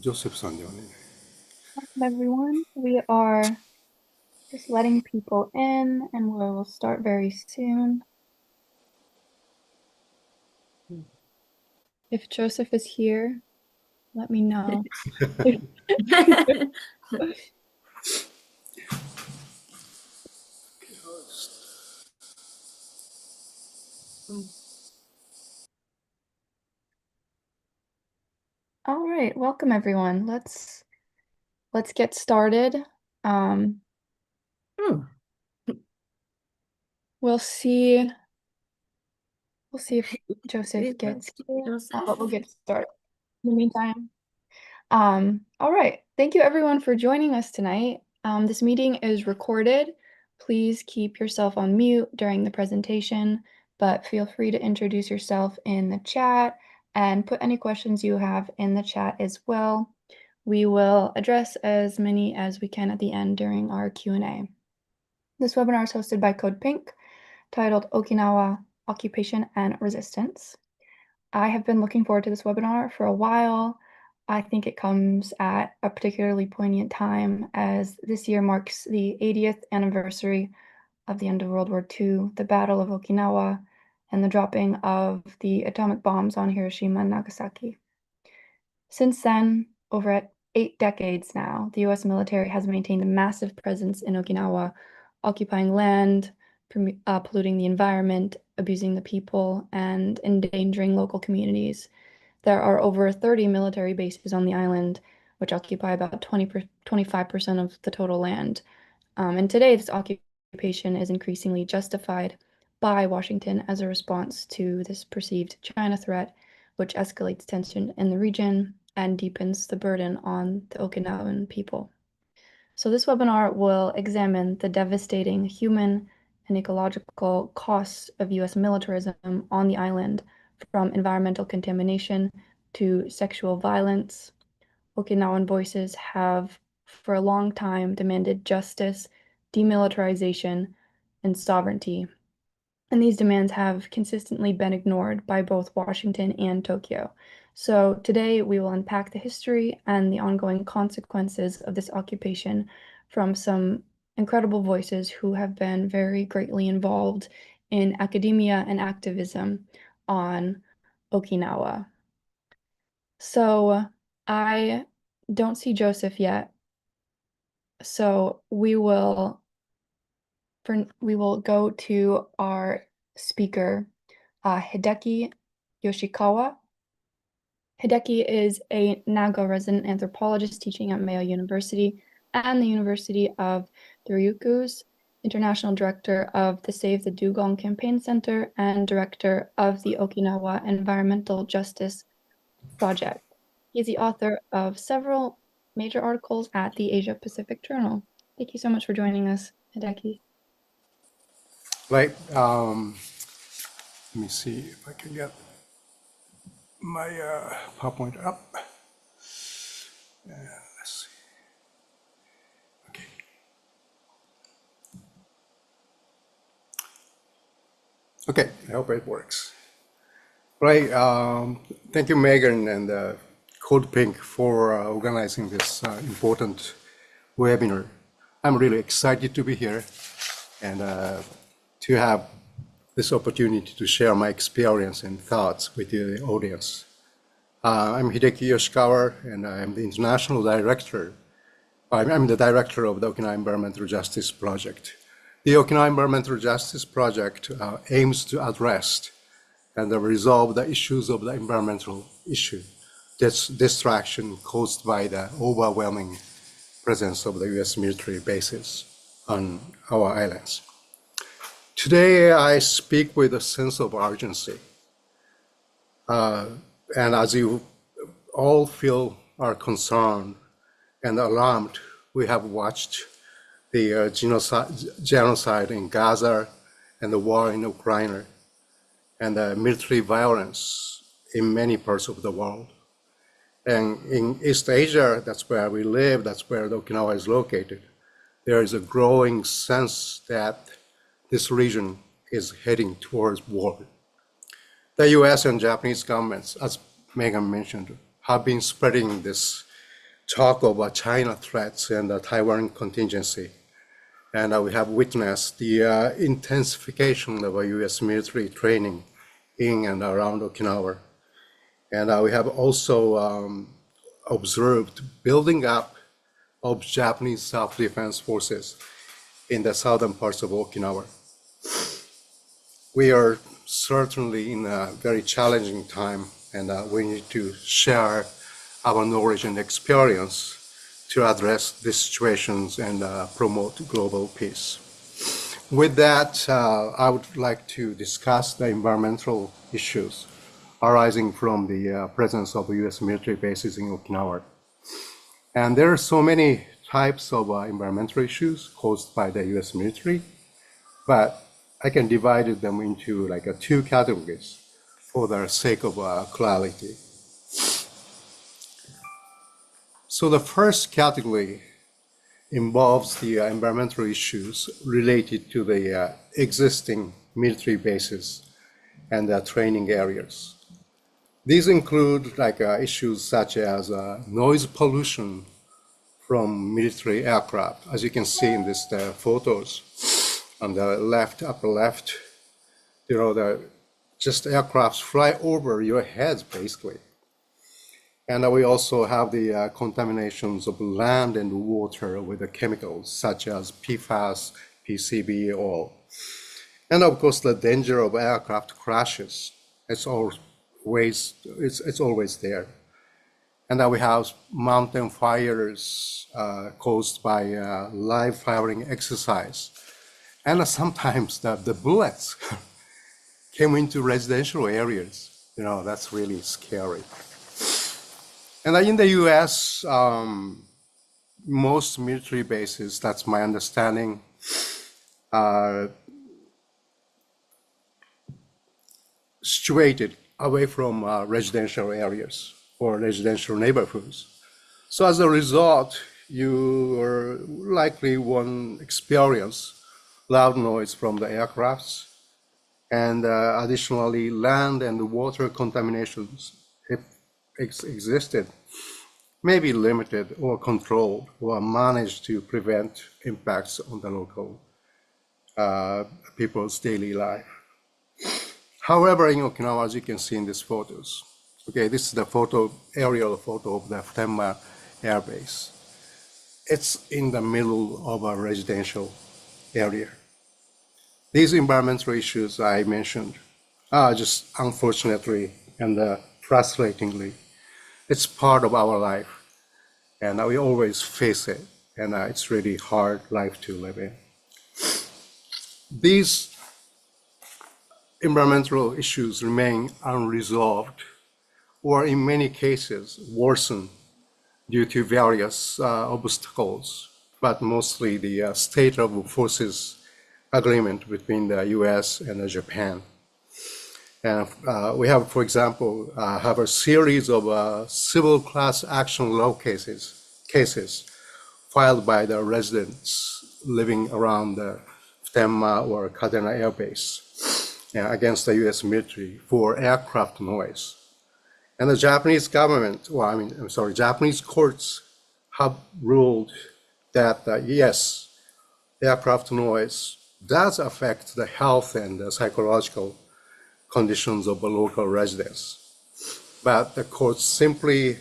Joseph-sanではね。Welcome, everyone. We are just letting people in, and we'll start very soon. If Joseph is here, let me know. All right, welcome everyone. Let's get started. We'll see if Joseph gets here, but we'll get started. In the meantime, all right. Thank you everyone for joining us tonight. This meeting is recorded. Please keep yourself on mute during the presentation, but feel free to introduce yourself in the chat and put any questions you have in the chat as well. We will address as many as we can at the end during our Q&A. This webinar is hosted by Code Pink, titled Okinawa Occupation and Resistance. I have been looking forward to this webinar for a while. I think it comes at a particularly poignant time as this year marks the 80th anniversary of the end of World War II, the Battle of Okinawa, and the dropping of the atomic bombs on Hiroshima and Nagasaki. Since then, over 8 decades now, the US military has maintained a massive presence in Okinawa, occupying land, polluting the environment, abusing the people, and endangering local communities. There are over 30 military bases on the island, which occupy about 25% of the total land. And today, this occupation is increasingly justified by Washington as a response to this perceived China threat, which escalates tension in the region and deepens the burden on the Okinawan people. So this webinar will examine the devastating human and ecological costs of US militarism on the island, from environmental contamination to sexual violence. Okinawan voices have for a long time demanded justice, demilitarization, and sovereignty. And these demands have consistently been ignored by both Washington and Tokyo. So today we will unpack the history and the ongoing consequences of this occupation from some incredible voices who have been very greatly involved in academia and activism on Okinawa. So I don't see Joseph yet. So we will go to our speaker, Hideki Yoshikawa. Hideki is a Nago resident anthropologist teaching at Mayo University and the University of the Ryukyus, international director of the Save the Dugong Campaign Center, and director of the Okinawa Environmental Justice Project. He's the author of several major articles at the Asia Pacific Journal. Thank you so much for joining us, Hideki. Right. Let me see if I can get my PowerPoint up. Let's see. Okay. Okay, I hope it works. Right. Thank you, Megan and Code Pink, for organizing this important webinar. I'm really excited to be here and to have this opportunity to share my experience and thoughts with the audience. I'm Hideki Yoshikawa, and I'm the international director. I'm the director of the Okinawa Environmental Justice Project. The Okinawa Environmental Justice Project aims to address and resolve the issues of the environmental issue, destruction caused by the overwhelming presence of the US military bases on our islands. Today, I speak with a sense of urgency. And as you all are concerned and alarmed, we have watched the genocide in Gaza and the war in Ukraine and the military violence in many parts of the world. And in East Asia, that's where we live, that's where Okinawa is located, there is a growing sense that this region is heading towards war. The US and Japanese governments, as Megan mentioned, have been spreading this talk about China threats and the Taiwan contingency. And we have witnessed the intensification of US military training in and around Okinawa. And we have also observed building up of Japanese self-defense forces in the southern parts of Okinawa. We are certainly in a very challenging time, and we need to share our knowledge and experience to address these situations and promote global peace. With that, I would like to discuss the environmental issues arising from the presence of US military bases in Okinawa. And there are so many types of environmental issues caused by the US military, but I can divide them into like two categories for the sake of clarity. So the first category involves the environmental issues related to the existing military bases and the training areas. These include like issues such as noise pollution from military aircraft, as you can see in these photos on the left, upper left. You know, just aircrafts fly over your heads, basically. And we also have the contaminations of land and water with the chemicals such as PFAS, PCB, oil. And of course, the danger of aircraft crashes. It's always there. And then we have mountain fires caused by live firing exercise. And sometimes the bullets came into residential areas. You know, that's really scary. And in the US, most military bases, that's my understanding, are situated away from residential areas or residential neighborhoods. So as a result, you are likely won't experience loud noise from the aircrafts, and additionally, land and water contaminations, if existed, may be limited or controlled or managed to prevent impacts on the local people's daily life. However, in Okinawa, as you can see in these photos, okay, this is the aerial photo of the Futenma Air Base. It's in the middle of a residential area. These environmental issues I mentioned are just unfortunately and frustratingly, it's part of our life, and we always face it, and it's really hard life to live in. These environmental issues remain unresolved, or in many cases worsen due to various obstacles, but mostly the state of forces agreement between the US and Japan. And we have, for example, have a series of civil class action law cases filed by the residents living around the Futenma or Kadena Air Base against the US military for aircraft noise. And the Japanese government, Japanese courts have ruled that yes, aircraft noise does affect the health and the psychological conditions of the local residents. But the courts simply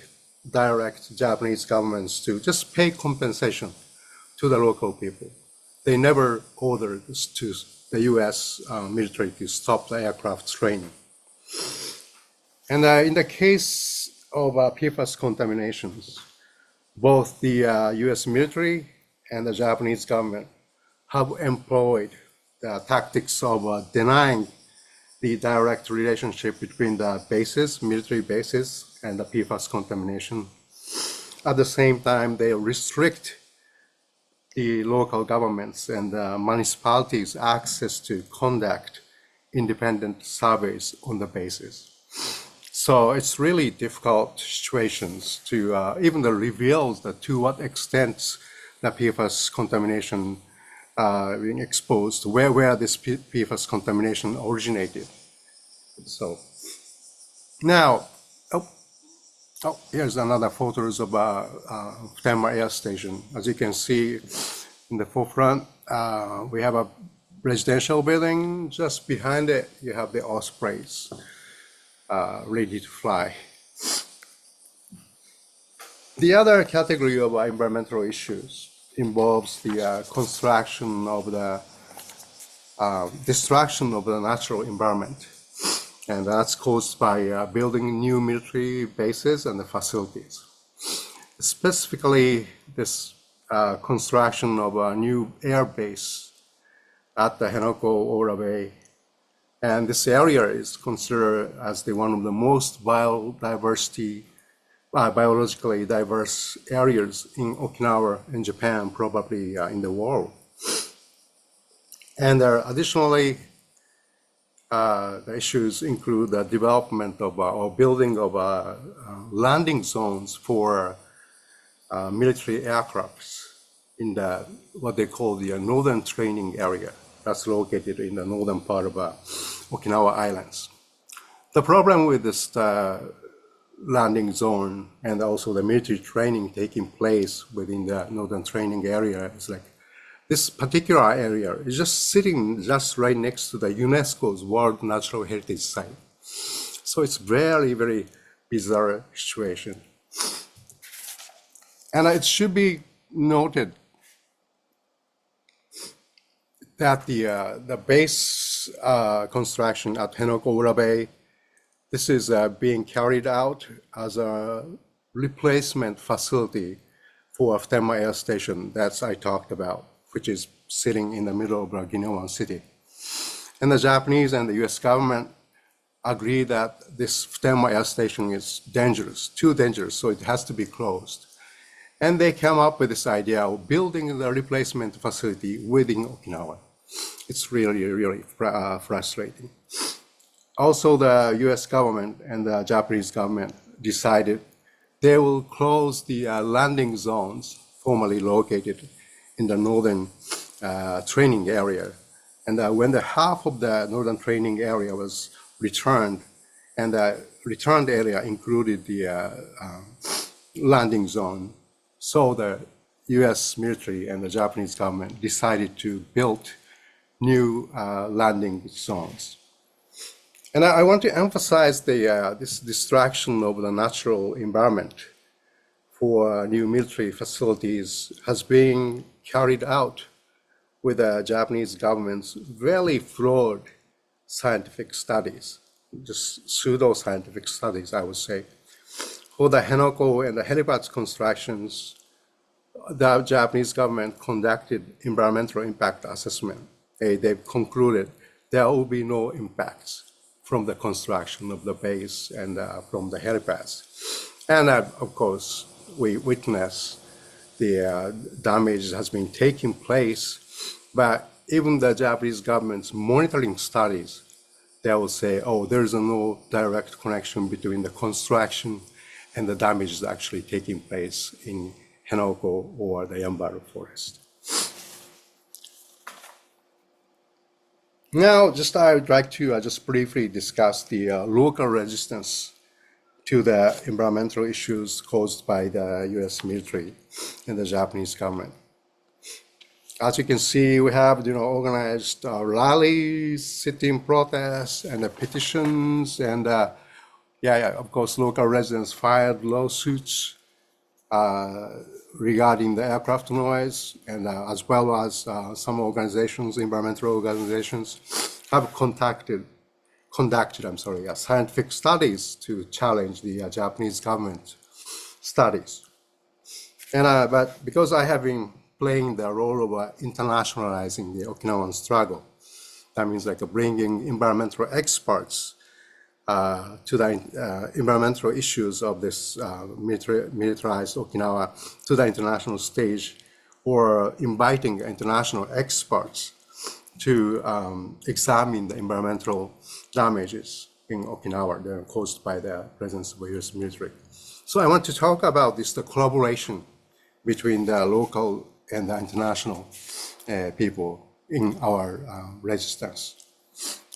direct Japanese governments to just pay compensation to the local people. They never ordered the US military to stop the aircraft training. And in the case of PFAS contaminations, both the US military and the Japanese government have employed the tactics of denying the direct relationship between the bases, military bases, and the PFAS contamination. At the same time, they restrict the local governments and municipalities' access to conduct independent surveys on the bases. So it's really difficult situations to even reveal to what extent the PFAS contamination being exposed, where this PFAS contamination originated. So now, Oh, here's another photos of Futenma Air Station. As you can see in the forefront, we have a residential building. Just behind it, you have the ospreys ready to fly. The other category of environmental issues involves the construction of the destruction of the natural environment. And that's caused by building new military bases and the facilities. Specifically, this construction of a new air base at the Henoko-Ora Bay. And this area is considered as one of the most biologically diverse areas in Okinawa and Japan, probably in the world. And additionally, the issues include the development of or building of landing zones for military aircrafts in what they call the northern training area that's located in the northern part of Okinawa Islands. The problem with this landing zone and also the military training taking place within the northern training area is like this particular area is just sitting just right next to the UNESCO's World Natural Heritage Site. So it's very, very bizarre situation. And it should be noted that the base construction at Henoko-Ura Bay, this is being carried out as a replacement facility for Futenma Air Station that I talked about, which is sitting in the middle of Okinawan City. And the Japanese and the US government agree that this Futenma Air Station is dangerous, too dangerous, so it has to be closed. And they came up with this idea of building the replacement facility within Okinawa. It's really, really frustrating. Also, the US government and the Japanese government decided they will close the landing zones formerly located in the northern training area. And when the half of the northern training area was returned, and the returned area included the landing zone, so the US military and the Japanese government decided to build new landing zones. And I want to emphasize this destruction of the natural environment for new military facilities has been carried out with the Japanese government's very flawed scientific studies, just pseudo-scientific studies, I would say. For the Henoko and the helipads constructions, the Japanese government conducted environmental impact assessment. They've concluded there will be no impacts from the construction of the base and from the helipads. And of course, we witness the damage has been taking place, but even the Japanese government's monitoring studies, they will say, oh, there's no direct connection between the construction and the damage is actually taking place in Henoko or the Yambaru forest. Now, I would like to just briefly discuss the local resistance to the environmental issues caused by the US military and the Japanese government. As you can see, we have organized rallies, sitting protests, and petitions, and of course, local residents filed lawsuits regarding the aircraft noise, and as well as some organizations, environmental organizations, have conducted scientific studies to challenge the Japanese government studies. And but because I have been playing the role of internationalizing the Okinawan struggle, that means like bringing environmental experts to the environmental issues of this militarized Okinawa to the international stage, or inviting international experts to examine the environmental damages in Okinawa that are caused by the presence of the US military. So I want to talk about the collaboration between the local and the international people in our resistance.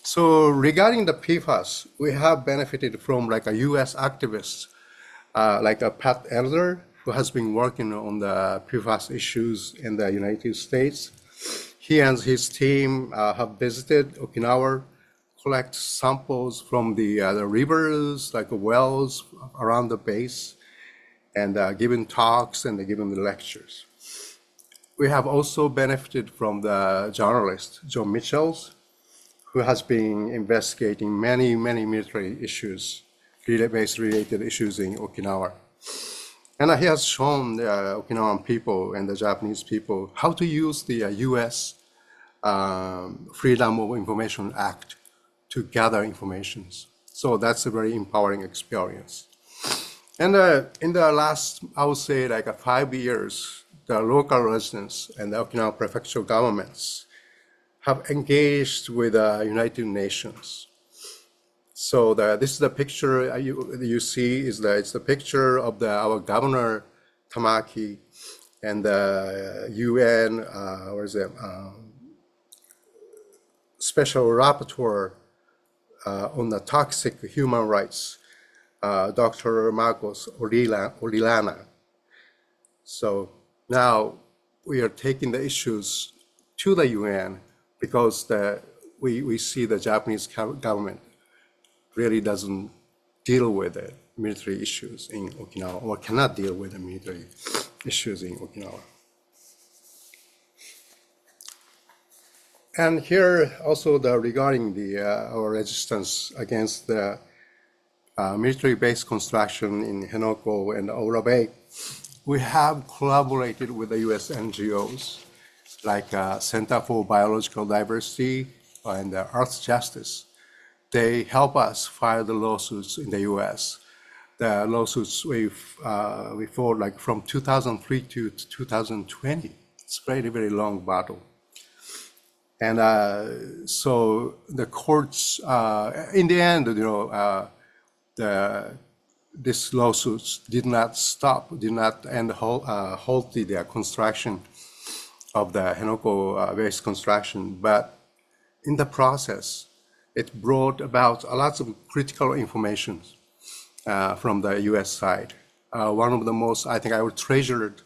So regarding the PFAS, we have benefited from like a US activist like a Pat Elder, who has been working on the PFAS issues in the United States. He and his team have visited Okinawa, collect samples from the rivers, like wells around the base, and given talks and given the lectures. We have also benefited from the journalist, John Mitchells, who has been investigating many military issues, base-related issues in Okinawa. And he has shown the Okinawan people and the Japanese people how to use the US Freedom of Information Act to gather information. So that's a very empowering experience. And in the last, I would say, like 5 years, the local residents and the Okinawa prefecture governments have engaged with the United Nations. So this is the picture you see it's the picture of our governor Tamaki and the UN special rapporteur on the toxic human rights, Dr. Marcos Orilana. So now we are taking the issues to the UN because we see the Japanese government really doesn't deal with the military issues in Okinawa, or cannot deal with the military issues in Okinawa. And here also regarding our resistance against the military base construction in Henoko and Ora Bay, we have collaborated with the US NGOs like Center for Biological Diversity and Earth Justice. They help us file the lawsuits in the US. The lawsuits we fought like from 2003 to 2020. It's a very long battle. And so the courts, in the end, these lawsuits did not end halt the construction of the Henoko base construction, but in the process, it brought about a lot of critical information from the US side. One of the most, I think, I would treasured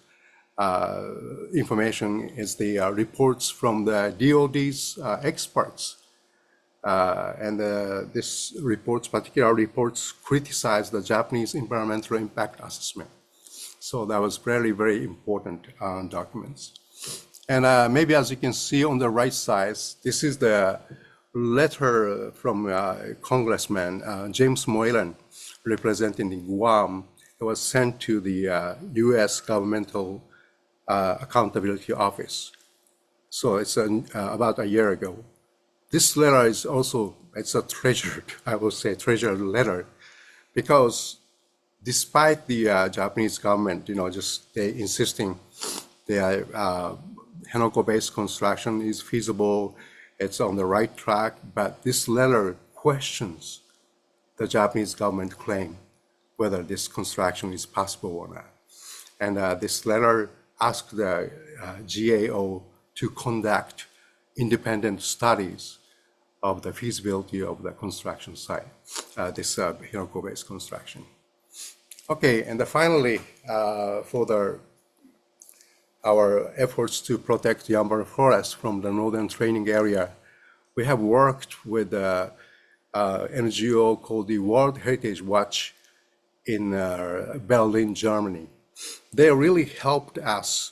information is the reports from the DOD's experts. And this particular reports criticize the Japanese environmental impact assessment. So that was very important documents. And maybe as you can see on the right side, this is the letter from Congressman James Moylan, representing Guam. It was sent to the U.S. Governmental Accountability Office. So it's about a year ago. This letter is also, it's a treasured, I would say, treasured letter, because despite the Japanese government, just they insisting the Henoko-based construction is feasible, it's on the right track, but this letter questions the Japanese government claim whether this construction is possible or not. And this letter asked the GAO to conduct independent studies of the feasibility of the construction site, this Henoko-based construction. Okay, and finally, for our efforts to protect Yambar Forest from the northern training area, we have worked with an NGO called the World Heritage Watch in Berlin, Germany. They really helped us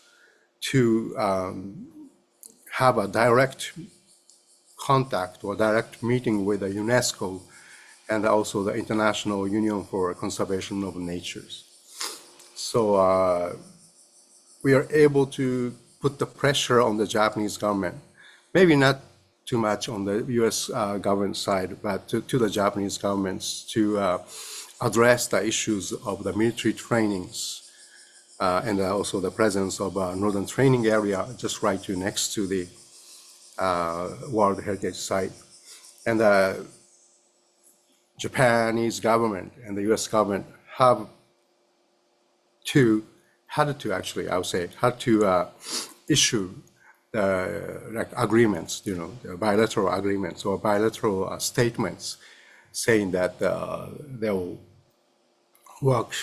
to have a direct contact or direct meeting with the UNESCO and also the International Union for Conservation of Natures. So we are able to put the pressure on the Japanese government, maybe not too much on the US government side, but to the Japanese governments to address the issues of the military trainings and also the presence of a northern training area just right next to the World Heritage Site. And the Japanese government and the US government had to actually, I would say, had to issue like agreements, the bilateral agreements or bilateral statements saying that they will work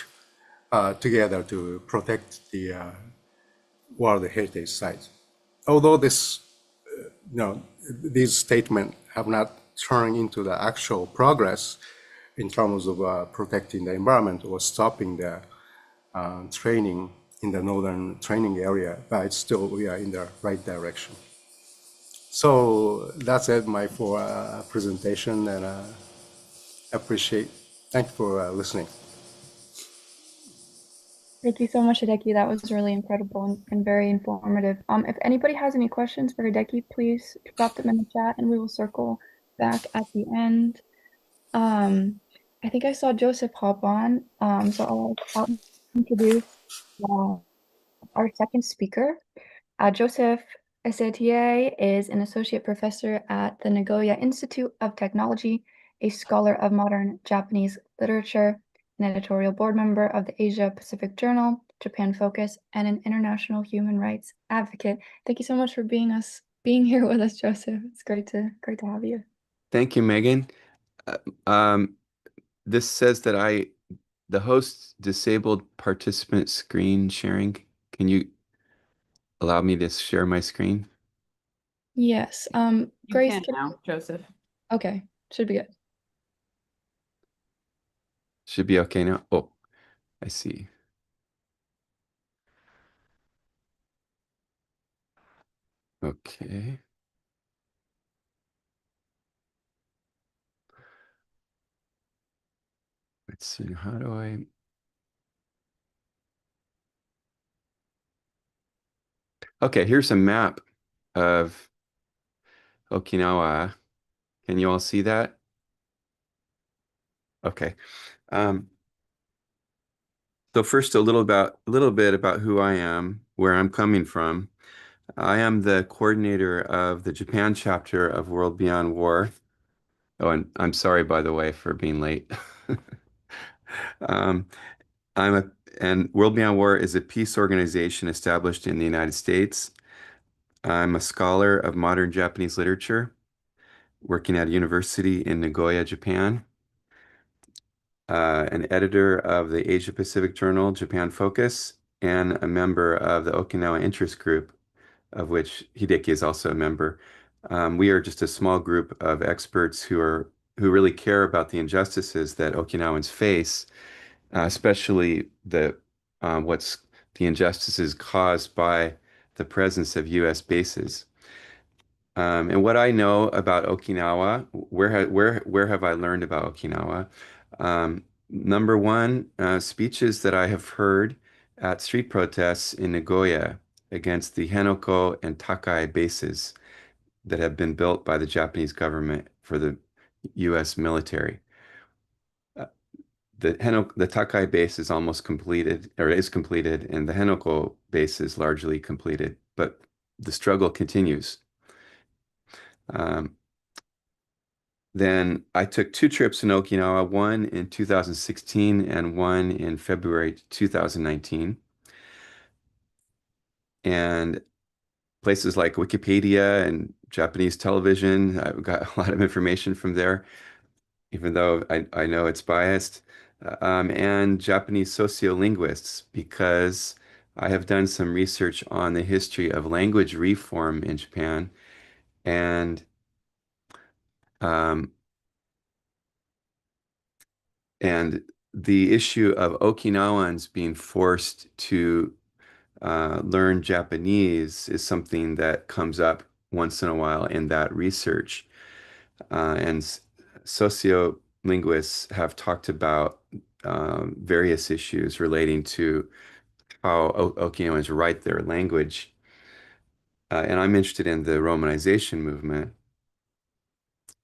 together to protect the World Heritage Site. Although these statements have not turned into the actual progress in terms of protecting the environment or stopping the training in the northern training area, but it's still we are in the right direction. So that's it, my for presentation, and appreciate. Thank you for listening. Thank you so much, Hideki. That was really incredible and very informative. If anybody has any questions for Hideki, please drop them in the chat and we will circle back at the end. I think I saw Joseph hop on, so I'll introduce our second speaker. Joseph Esetier is an associate professor at the Nagoya Institute of Technology, a scholar of modern Japanese literature, an editorial board member of the Asia Pacific Journal, Japan Focus, and an international human rights advocate. Thank you so much for being here with us, Joseph. It's great to have you. Thank you, Megan. This says that the host disabled participant screen sharing. Can you allow me to share my screen? Yes. Grace, can now, Joseph. Okay, should be good. Should be okay now. Oh, I see. Okay. Let's see. How do I? Okay, here's a map of Okinawa. Can you all see that? Okay. So first, a little bit about who I am, where I'm coming from. I am the coordinator of the Japan chapter of World Beyond War. Oh, and I'm sorry, by the way, for being late. um, and World Beyond War is a peace organization established in the United States. I'm a scholar of modern Japanese literature, working at a university in Nagoya, Japan. An editor of the Asia Pacific Journal, Japan Focus, and a member of the Okinawa Interest Group, of which Hideki is also a member. We are just a small group of experts who really care about the injustices that Okinawans face, especially what's the injustices caused by the presence of U.S. bases. And what I know about Okinawa, where have I learned about Okinawa? Number one, speeches that I have heard at street protests in Nagoya against the Henoko and Takai bases that have been built by the Japanese government for the U.S. military. The Takai base is almost completed, or is completed, and the Henoko base is largely completed, but the struggle continues. Then I took two trips in Okinawa, one in 2016 and one in February 2019. And places like Wikipedia and Japanese television, I've got a lot of information from there, even though I know it's biased. And Japanese sociolinguists, because I have done some research on the history of language reform in Japan. And um, And the issue of Okinawans being forced to learn Japanese is something that comes up once in a while in that research. And sociolinguists have talked about various issues relating to how Okinawans write their language. And I'm interested in the Romanization movement.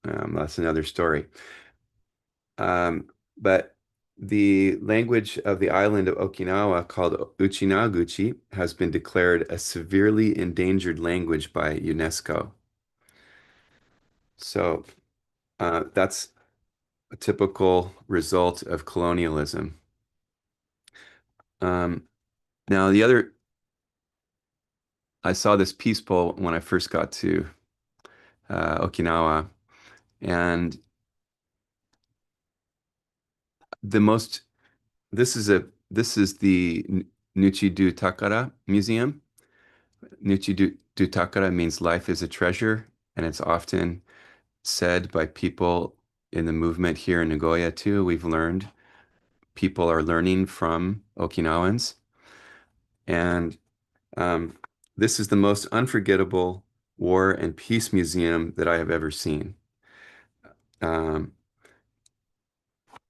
That's another story. But the language of the island of Okinawa, called Uchinaguchi, has been declared a severely endangered language by UNESCO. So that's a typical result of colonialism. Now, I saw this peace poll when I first got to Okinawa, and this is This is the Nuchidu Takara Museum. Nuchidu Takara means life is a treasure, and it's often said by people in the movement here in Nagoya too. We've learned, people are learning from Okinawans. And um, this is the most unforgettable war and peace museum that I have ever seen. Um,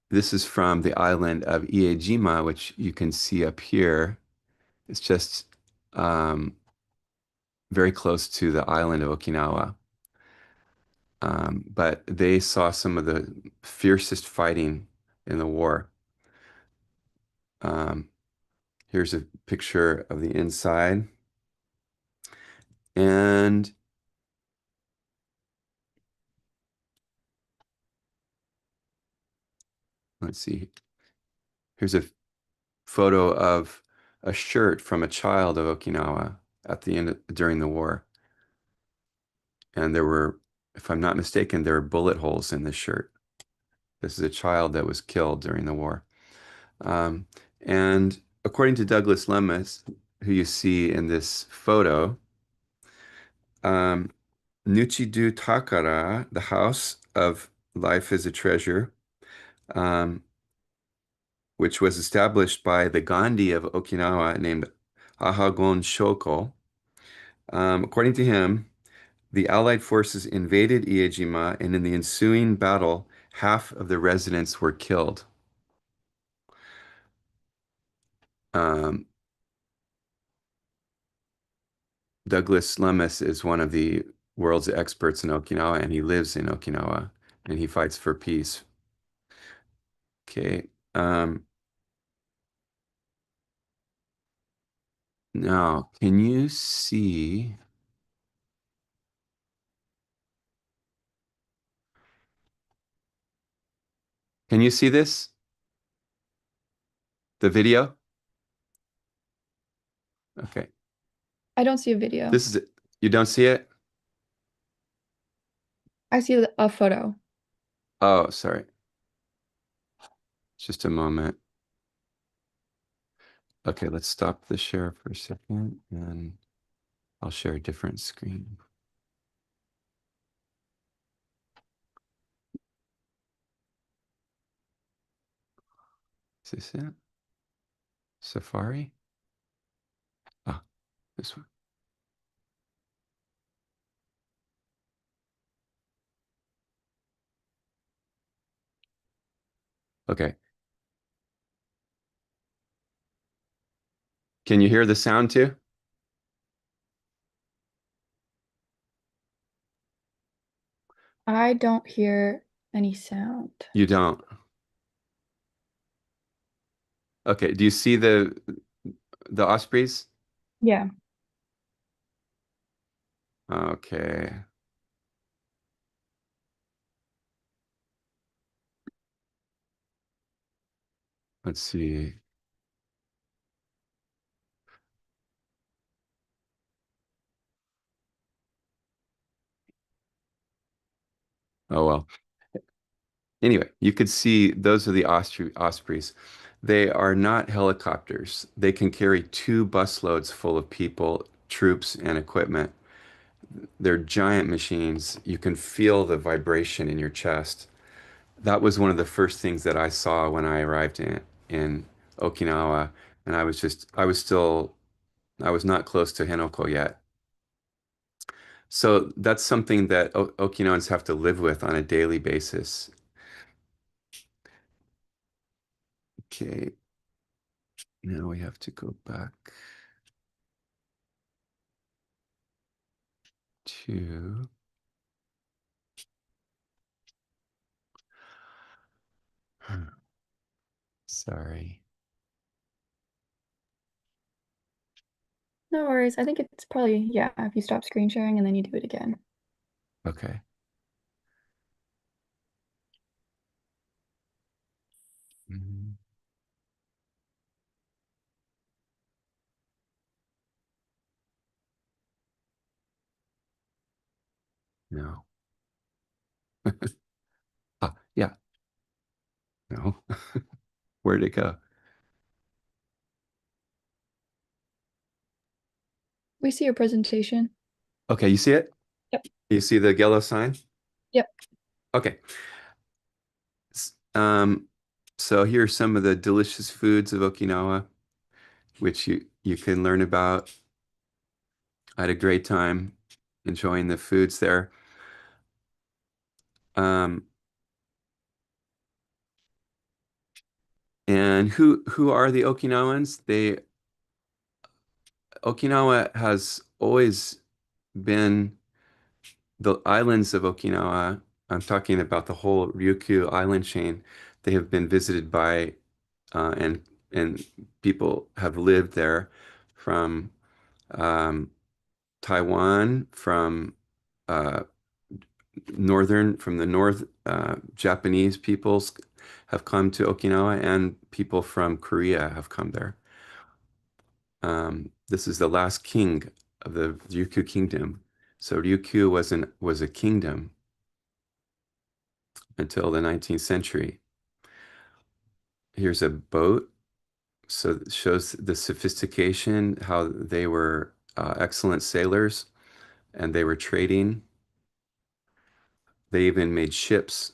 this is from the island of Iejima, which you can see up here. It's just very close to the island of Okinawa. But they saw some of the fiercest fighting in the war. Um, Here's a picture of the inside. And let's see. Here's a photo of a shirt from a child of Okinawa at the end during the war. And there were, if I'm not mistaken, there were bullet holes in this shirt. This is a child that was killed during the war. Um, and according to Douglas Lemus, who you see in this photo, um, Nuchidu Takara, the House of Life is a Treasure, um, which was established by the Gandhi of Okinawa named Ahagon Shoko. According to him, the Allied forces invaded Iejima, and in the ensuing battle, half of the residents were killed. Um, Douglas Lemus is one of the world's experts in Okinawa, and he lives in Okinawa, and he fights for peace. Okay. Now, can you see? Can you see this? The video? Okay. I don't see a video. This is it. You don't see it? I see a photo. Oh, sorry. Just a moment. Okay, let's stop the share for a second and I'll share a different screen. Is this it? Safari? Ah, this one. Okay. Can you hear the sound too? I don't hear any sound. You don't. Okay, do you see the ospreys? Yeah. Okay. Let's see. Oh well. Anyway, you could see those are the ospreys. They are not helicopters. They can carry 2 busloads full of people, troops, and equipment. They're giant machines. You can feel the vibration in your chest. That was one of the first things that I saw when I arrived in Okinawa, and I was not close to Henoko yet. So that's something that Okinawans have to live with on a daily basis. Okay, now we have to go back to sorry. No worries. I think it's probably, yeah, if you stop screen sharing and then you do it again. Okay. Mm, no. Ah, yeah. No. Where'd it go? We see your presentation. Okay, you see it? Yep. You see the yellow sign? Yep. Okay. S- Um, so here are some of the delicious foods of Okinawa, which you can learn about. I had a great time enjoying the foods there. Um, and who are the Okinawans? Okinawa has always been the islands of Okinawa. I'm talking about the whole Ryukyu island chain. They have been visited by uh, and and people have lived there from um, Taiwan, uh, from the north, Japanese peoples have come to Okinawa, and people from Korea have come there. This is the last king of the Ryukyu kingdom. So Ryukyu was a kingdom until the 19th century. Here's a boat. So it shows the sophistication, how they were excellent sailors and they were trading. They even made ships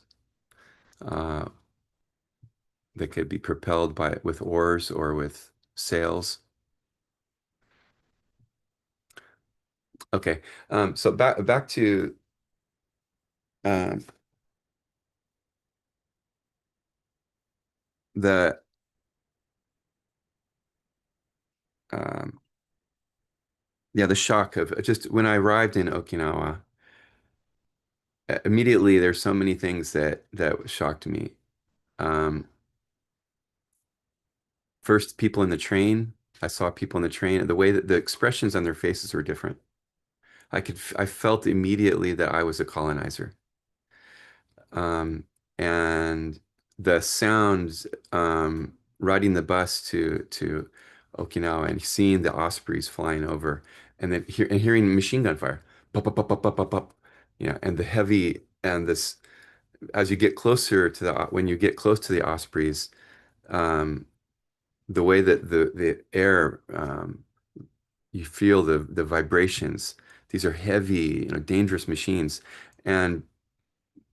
uh, that could be propelled with oars or with sails. Okay, so back to um, the um, yeah, the shock of just when I arrived in Okinawa. Immediately, there's so many things that shocked me. Um, First, people in the train. I saw people in the train, and the way that the expressions on their faces were different. I felt immediately that I was a colonizer. Um, and the sounds, riding the bus to Okinawa and seeing the ospreys flying over, and then hearing machine gun fire, pop, pop, pop, pop, pop, pop, pop, and the heavy and this as you get closer to the when you get close to the ospreys, um, the way that the air you feel the vibrations. These are heavy, dangerous machines, and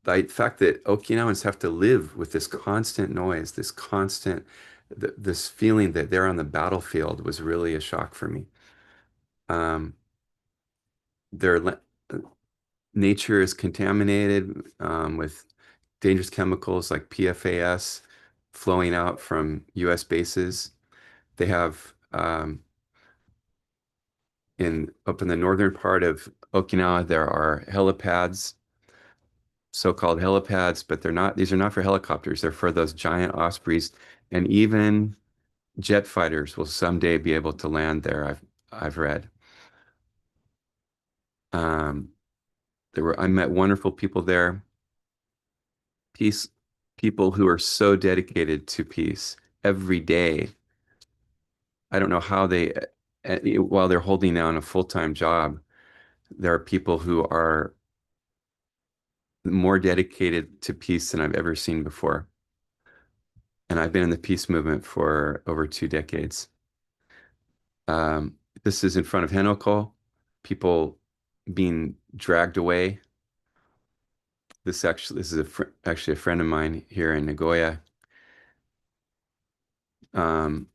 the fact that Okinawans have to live with this constant noise, this constant, this feeling that they're on the battlefield was really a shock for me. Um, their nature is contaminated with dangerous chemicals like PFAS flowing out from U.S. bases. They have up in the northern part of Okinawa, there are helipads, so-called helipads, but they're not. These are not for helicopters. They're for those giant ospreys, and even jet fighters will someday be able to land there. I've read. Um, I met wonderful people there. Peace People who are so dedicated to peace every day. I don't know how while they're holding down a full-time job, there are people who are more dedicated to peace than I've ever seen before. And I've been in the peace movement for over 2 decades. This is in front of Henoko, people being dragged away. This is actually a friend of mine here in Nagoya. Um,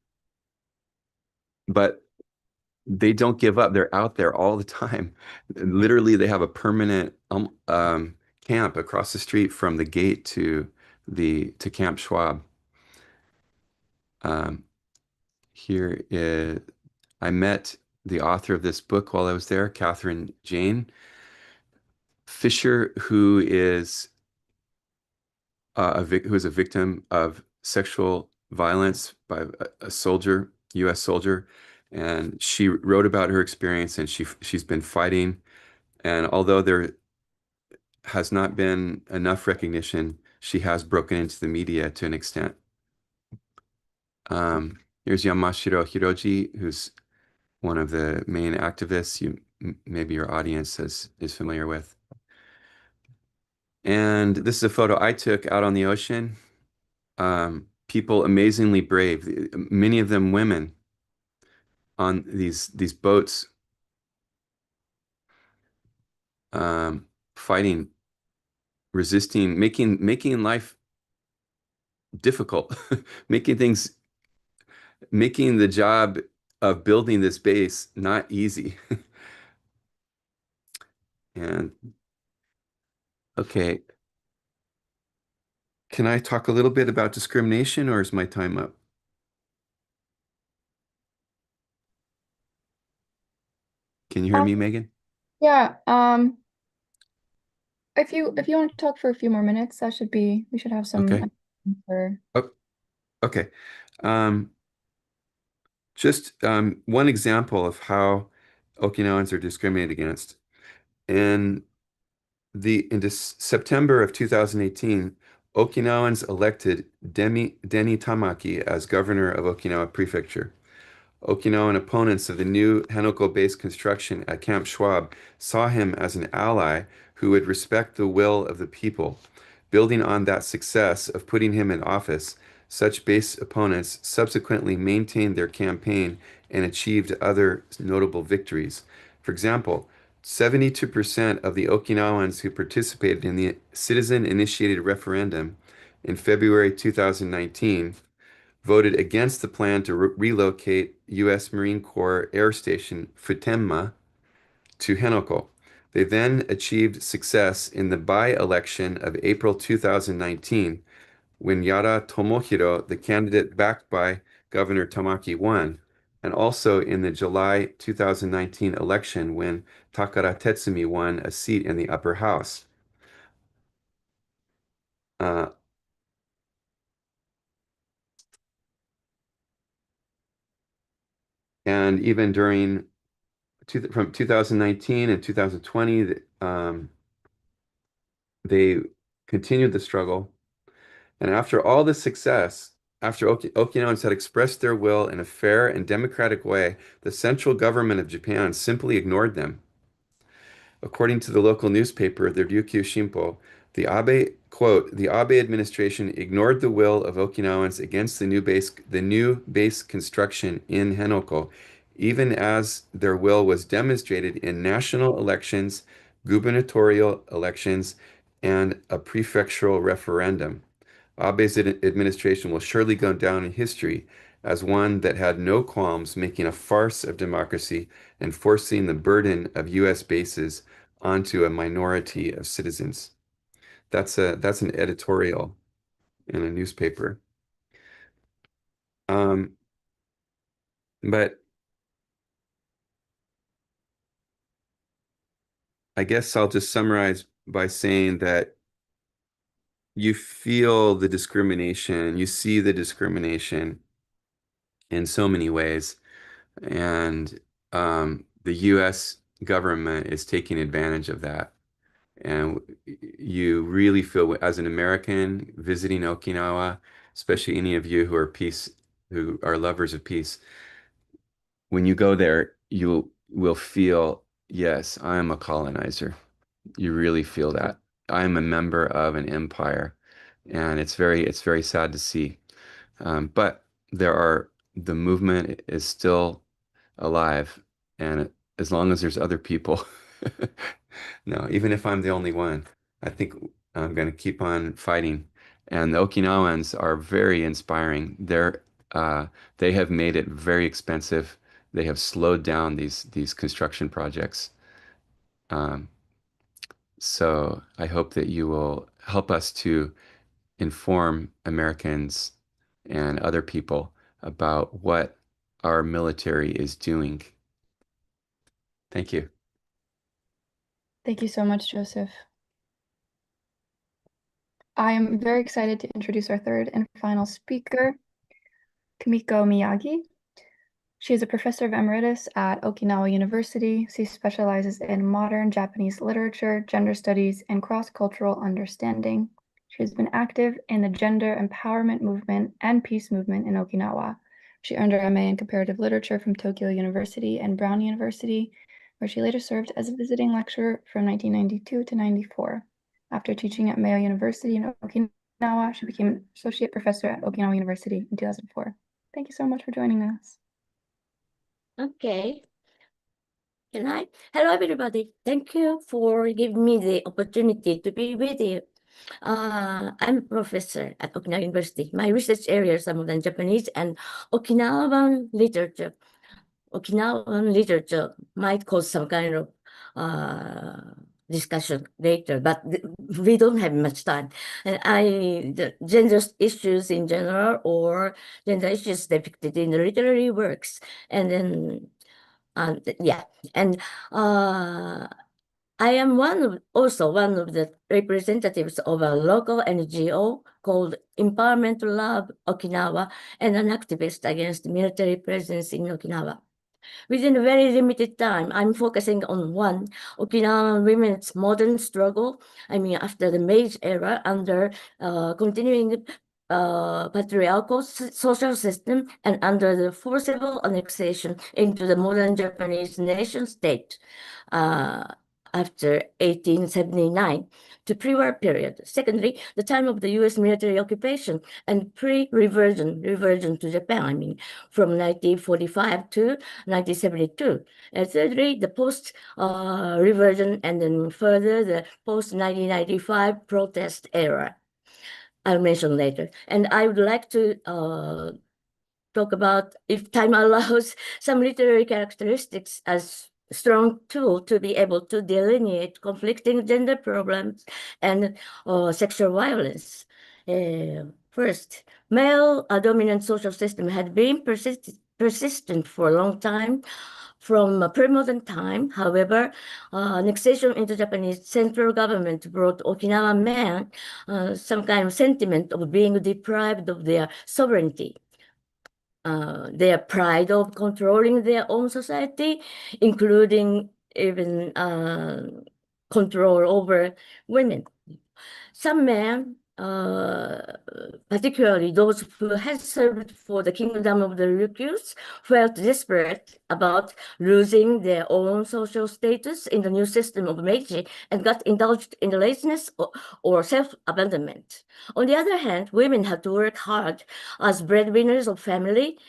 but they don't give up. They're out there all the time. Literally, they have a permanent camp across the street from the gate to Camp Schwab. Um, here is I met the author of this book while I was there, Catherine Jane Fisher, who is a victim of sexual violence by a soldier, U.S. soldier, and she wrote about her experience, and she's been fighting. And although there has not been enough recognition, she has broken into the media to an extent. Here's Yamashiro Hiroji, who's one of the main activists maybe your audience is familiar with. And this is a photo I took out on the ocean. People amazingly brave, many of them women on these boats fighting, resisting, making life difficult, making the job of building this base not easy. And okay, can I talk a little bit about discrimination, or is my time up? Can you hear me, Megan? Yeah. If you want to talk for a few more minutes, we should have some Okay. for. Oh, okay. Um, just one example of how Okinawans are discriminated against. In September of 2018, Okinawans elected Deni Tamaki as governor of Okinawa Prefecture. Okinawan opponents of the new Henoko-based construction at Camp Schwab saw him as an ally who would respect the will of the people. Building on that success of putting him in office, such base opponents subsequently maintained their campaign and achieved other notable victories. For example, 72% of the Okinawans who participated in the citizen-initiated referendum in February 2019 voted against the plan to relocate U.S. Marine Corps Air Station Futenma to Henoko. They then achieved success in the by-election of April 2019 when Yara Tomohiro, the candidate backed by Governor Tamaki, won, and also in the July 2019 election when Takara Tetsumi won a seat in the upper house. Uh, and even from 2019 and 2020, they continued the struggle. And after all this success, after Okinawans had expressed their will in a fair and democratic way, the central government of Japan simply ignored them. According to the local newspaper, the Ryukyu Shimpo, the Abe administration ignored the will of Okinawans against the new base construction in Henoko, even as their will was demonstrated in national elections, gubernatorial elections, and a prefectural referendum. Abe's administration will surely go down in history as one that had no qualms making a farce of democracy and forcing the burden of U.S. bases onto a minority of citizens. That's an editorial in a newspaper. Um, but I guess I'll just summarize by saying that you feel the discrimination, you see the discrimination in so many ways, and the U.S. government is taking advantage of that. And you really feel, as an American visiting Okinawa, especially any of you who are lovers of peace, when you go there, you will feel, yes, I am a colonizer. You really feel that. I am a member of an empire, and it's very sad to see. But the movement is still alive, and as long as there's other people, no, even if I'm the only one, I think I'm going to keep on fighting. And the Okinawans are very inspiring. They have made it very expensive. They have slowed down these construction projects. Um, so I hope that you will help us to inform Americans and other people about what our military is doing. Thank you. Thank you so much, Joseph. I am very excited to introduce our third and final speaker, Kumiko Miyagi. She is a professor of emeritus at Okinawa University. She specializes in modern Japanese literature, gender studies, and cross-cultural understanding. She has been active in the gender empowerment movement and peace movement in Okinawa. She earned her MA in comparative literature from Tokyo University and Brown University, where she later served as a visiting lecturer from 1992 to 94. After teaching at Mayo University in Okinawa, she became an associate professor at Okinawa University in 2004. Thank you so much for joining us. Okay. Can I? Hello, everybody. Thank you for giving me the opportunity to be with you. I'm a professor at Okinawa University. My research areas are modern Japanese and Okinawan literature. Okinawan literature might cause some kind of discussion later, but we don't have much time. And the gender issues in general or gender issues depicted in the literary works. And then, yeah, and I am also one of the representatives of a local NGO called Empowerment Lab Okinawa and an activist against military presence in Okinawa. Within a very limited time, I'm focusing on one, Okinawan women's modern struggle. I mean, after the Meiji era, under continuing patriarchal social system and under the forcible annexation into the modern Japanese nation state after 1879 to pre-war period. Secondly, the time of the U.S. military occupation and reversion to Japan, I mean, from 1945 to 1972. And thirdly, the post-reversion and then further the post-1995 protest era. I'll mention later. And I would like to talk about, if time allows, some literary characteristics as strong tool to be able to delineate conflicting gender problems and sexual violence. First, male dominant social system had been persistent for a long time, from pre-modern time. However, annexation into Japanese central government brought Okinawa men some kind of sentiment of being deprived of their sovereignty. Their pride of controlling their own society, including even control over women. Some men, particularly those who had served for the kingdom of the Ryukyus, felt desperate about losing their own social status in the new system of Meiji and got indulged in the laziness or self-abandonment. On the other hand, women had to work hard as breadwinners of family,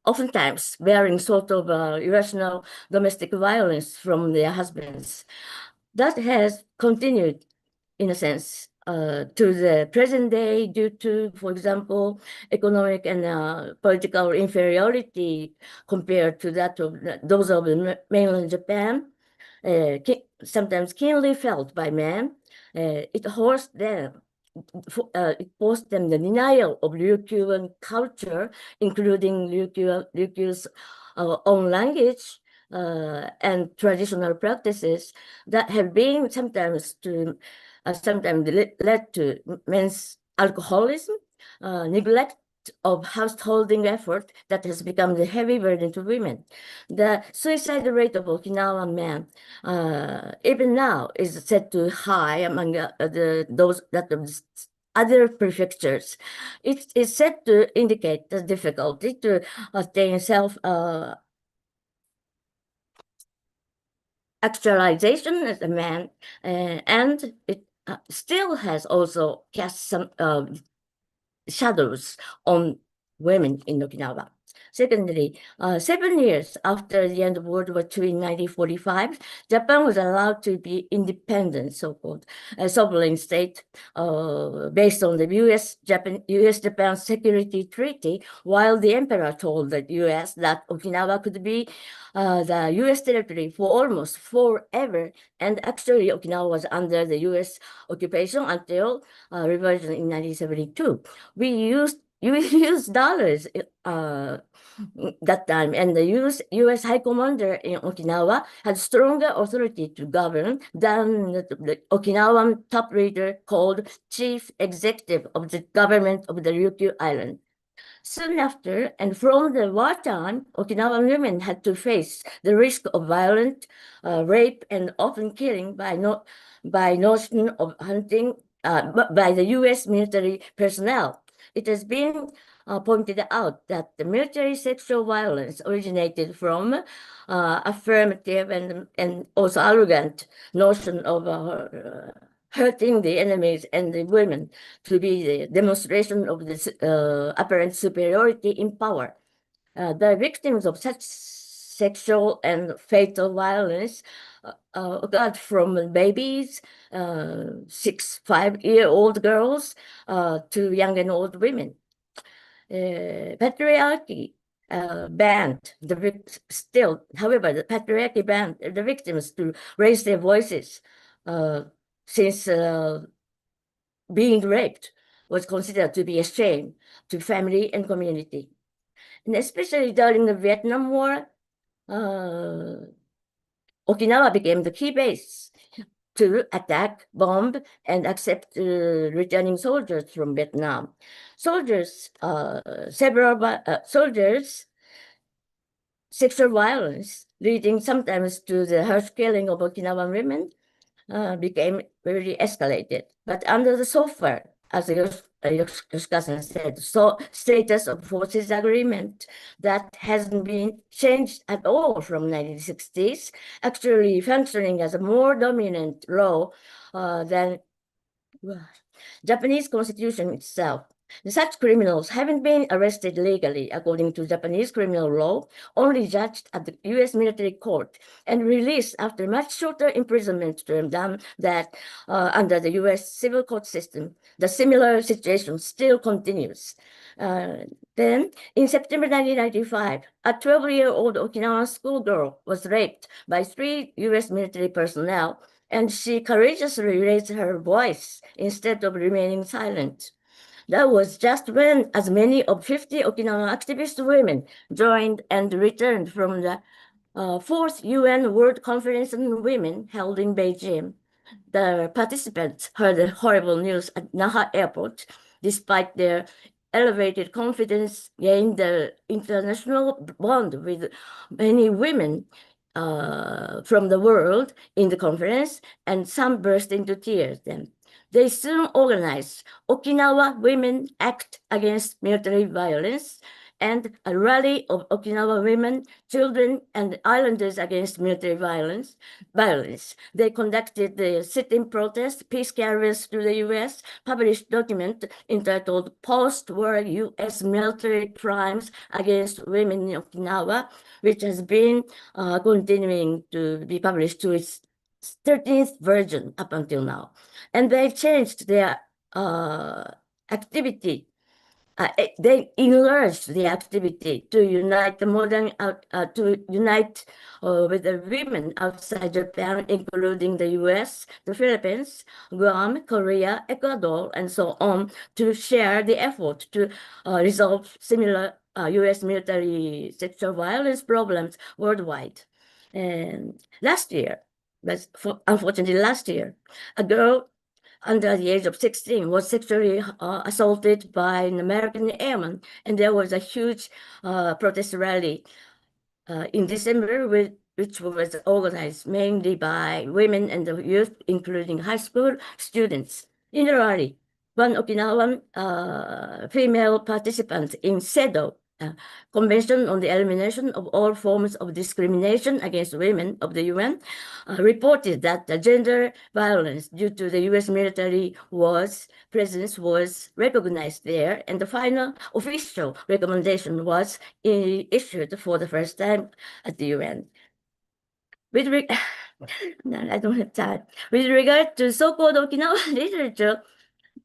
oftentimes bearing sort of irrational domestic violence from their husbands. That has continued, in a sense, to the present day due to, for example, economic and political inferiority compared to that of those of mainland Japan, sometimes keenly felt by men. It forced them the denial of Ryukyuan culture, including Ryukyu's own language, and traditional practices that have been sometimes led to men's alcoholism, neglect of householding effort that has become the heavy burden to women. The suicide rate of Okinawan men, even now, is set to high among those that of other prefectures. It is said to indicate the difficulty to attain self actualization as a man, and it still has also cast some shadows on women in Okinawa. Secondly, 7 years after the end of World War II in 1945, Japan was allowed to be independent, so-called sovereign state, based on the U.S.-Japan Security Treaty, while the emperor told the U.S. that Okinawa could be the U.S. territory for almost forever, and actually Okinawa was under the U.S. occupation until reversion in 1972. We used dollars that time, and the U.S. High Commander in Okinawa had stronger authority to govern than the Okinawan top leader called Chief Executive of the Government of the Ryukyu Island. Soon after, and from the wartime, Okinawan women had to face the risk of violent rape and often killing by notion of hunting by the U.S. military personnel. It has been pointed out that the military sexual violence originated from affirmative and also arrogant notion of hurting the enemies and the women to be the demonstration of this apparent superiority in power. The victims of such sexual and fatal violence occurred from babies, 5-year-old girls, to young and old women. Patriarchy banned however, the patriarchy banned the victims to raise their voices since being raped was considered to be a shame to family and community. And especially during the Vietnam War, Okinawa became the key base to attack, bomb, and accept returning soldiers from Vietnam. Soldiers, sexual violence, leading sometimes to the harsh killing of Okinawan women, became very escalated. But under the SOFA, as Yoshikawa said, so status of forces agreement that hasn't been changed at all from 1960s, actually functioning as a more dominant law than Japanese constitution itself. Such criminals haven't been arrested legally according to Japanese criminal law, only judged at the US military court and released after much shorter imprisonment term than that under the US civil court system. The similar situation still continues. Then, in September 1995, a 12-year-old Okinawan schoolgirl was raped by 3 US military personnel, and she courageously raised her voice instead of remaining silent. That was just when as many of 50 Okinawan activist women joined and returned from the 4th UN World Conference on Women held in Beijing. The participants heard the horrible news at Naha Airport. Despite their elevated confidence, gained the international bond with many women from the world in the conference, and some burst into tears then. They soon organized Okinawa Women Act Against Military Violence and a rally of Okinawa women, children, and islanders against military violence. They conducted the sit-in protest, peace carriers to the US, published document entitled Post-War US Military Crimes Against Women in Okinawa, which has been continuing to be published to its 13th version up until now. And they changed their activity. They enlarged the activity to unite the with the women outside Japan, including the US, the Philippines, Guam, Korea, Ecuador, and so on, to share the effort to resolve similar US military sexual violence problems worldwide. And unfortunately last year, a girl under the age of 16 was sexually assaulted by an American airman, and there was a huge protest rally in December, which was organized mainly by women and the youth, including high school students. In the rally, one Okinawan female participant in CEDAW, Convention on the Elimination of All Forms of Discrimination Against Women of the UN, reported that the gender violence due to the US military presence was recognized there, and the final official recommendation was issued for the first time at the UN. No, I don't have time. With regard to so-called Okinawa literature,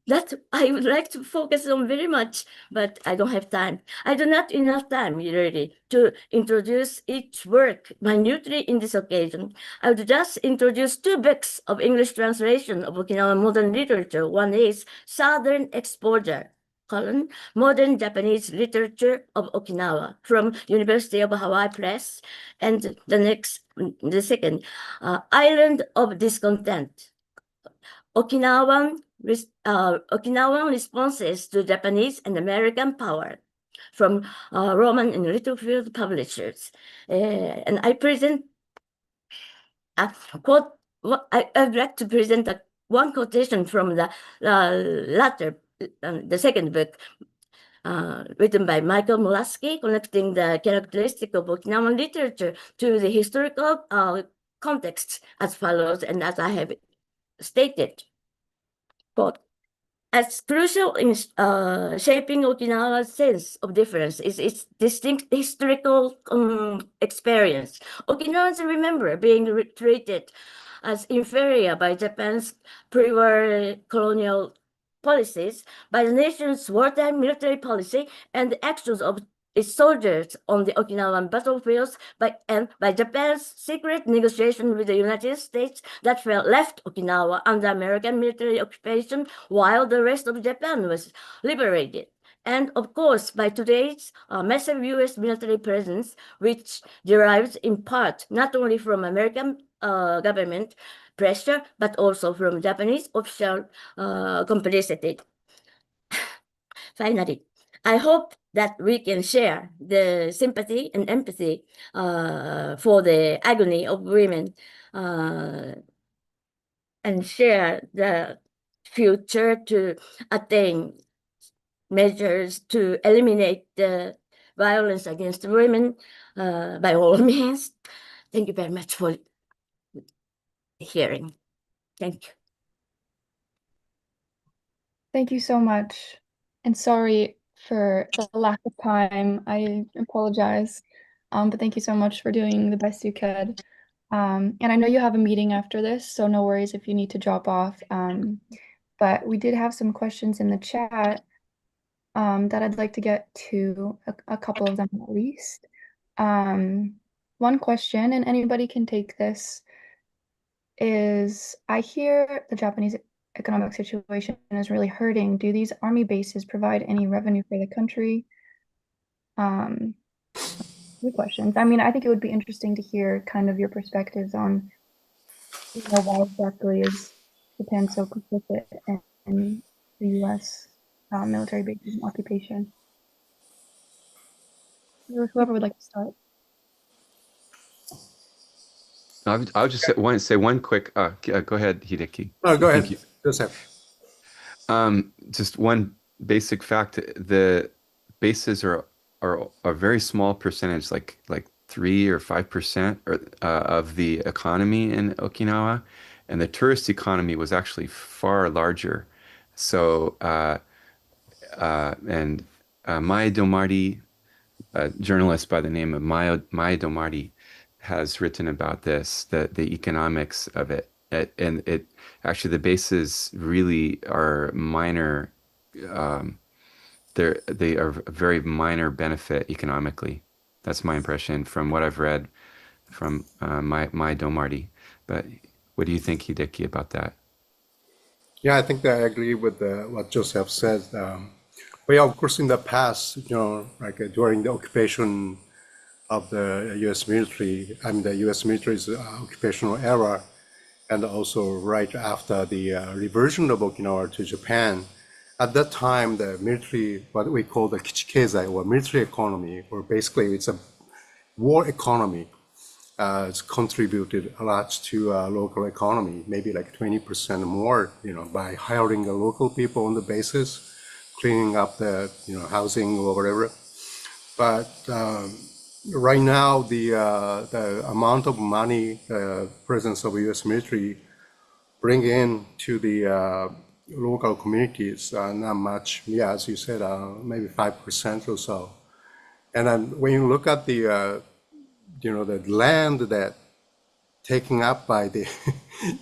that I would like to focus on very much, but I don't have time. I do not enough time, really, to introduce each work minutely in this occasion. I would just introduce 2 books of English translation of Okinawan modern literature. One is Southern Exposure, Modern Japanese Literature of Okinawa from University of Hawaii Press, and the second, Island of Discontent, Okinawan responses to Japanese and American power from Roman and Littlefield publishers. And I present a quote. I'd like to present one quotation from the latter, the second book, written by Michael Mulaski, connecting the characteristic of Okinawan literature to the historical context as follows, and as I have stated. Quote, as crucial in shaping Okinawa's sense of difference is its distinct historical experience. Okinawans remember being treated as inferior by Japan's pre-war colonial policies, by the nation's wartime military policy, and the actions of its soldiers on the Okinawan battlefields, and by Japan's secret negotiation with the United States that left Okinawa under American military occupation while the rest of Japan was liberated. And of course, by today's massive U.S. military presence, which derives in part not only from American government pressure, but also from Japanese official complicity. Finally, I hope that we can share the sympathy and empathy for the agony of women and share the future to attain measures to eliminate the violence against women by all means. Thank you very much for hearing. Thank you. Thank you so much. And sorry for the lack of time. I apologize. But thank you so much for doing the best you could. And I know you have a meeting after this, so no worries if you need to drop off. But we did have some questions in the chat that I'd like to get to, a couple of them at least. One question, and anybody can take this, is I hear the Japanese economic situation is really hurting. Do these army bases provide any revenue for the country? Good questions. I mean, I think it would be interesting to hear kind of your perspectives on, why exactly is Japan so complicit in the U.S. Military bases and occupation. Whoever would like to start. I'll just say one quick. Go ahead, Hideki. No, go ahead. Joseph. Just one basic fact: the bases are a very small percentage, like 3 or 5% of the economy in Okinawa, and the tourist economy was actually far larger. So, Mae Domardi, a journalist by the name of Mae Domardi, has written about this, the economics of it. And it actually, the bases really are minor. They are a very minor benefit economically. That's my impression from what I've read from Mae Domardi. But what do you think, Hideki, about that? Yeah, I think that I agree with what Joseph said. But yeah, of course, in the past, like during the occupation of the U.S. military, I mean the U.S. military's occupational era, and also right after the reversion of Okinawa to Japan, at that time, the military, what we call the kichikeizai, or military economy, or basically it's a war economy, it's contributed a lot to local economy, maybe like 20% more, by hiring the local people on the basis, cleaning up the, housing or whatever. But right now, the amount of money, presence of U.S. military bring in to the local communities, not much. Yeah, as you said, maybe 5% or so. And then when you look at the, the land that taken up by the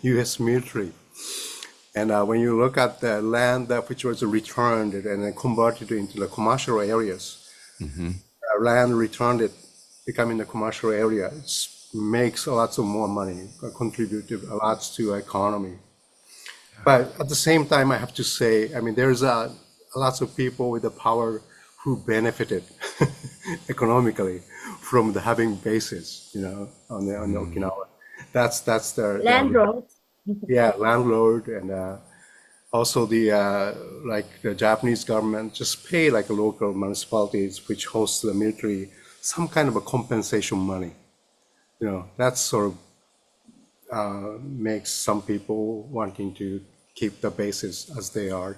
U.S. military, and when you look at the land which was returned and then converted into the commercial areas, land returned it, becoming the commercial area, makes lots of more money, contributed a lot to economy. But at the same time, I have to say, I mean, there's lots of people with the power who benefited economically from having bases, on the Okinawa. That's the Landlord. yeah, landlord, and also the like the Japanese government just pay like local municipalities which host the military some kind of a compensation money. That sort of makes some people wanting to keep the bases as they are,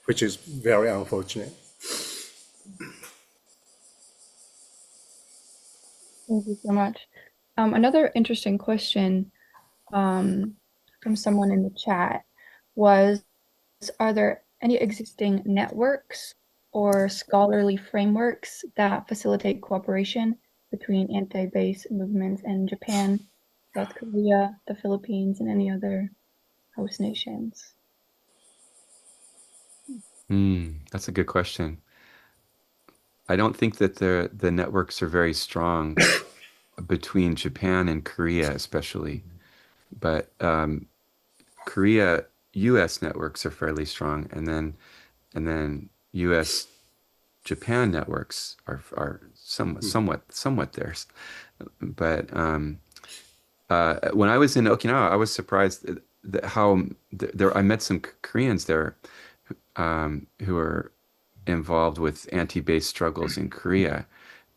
which is very unfortunate. Thank you so much. Another interesting question from someone in the chat was, are there any existing networks or scholarly frameworks that facilitate cooperation between anti-base movements in Japan, South Korea, the Philippines, and any other host nations? That's a good question. I don't think that the networks are very strong between Japan and Korea, especially. But Korea U.S. networks are fairly strong, and then U.S. Japan networks are somewhat there. But when I was in Okinawa, I was surprised that how there I met some Koreans there who are involved with anti-base struggles in Korea.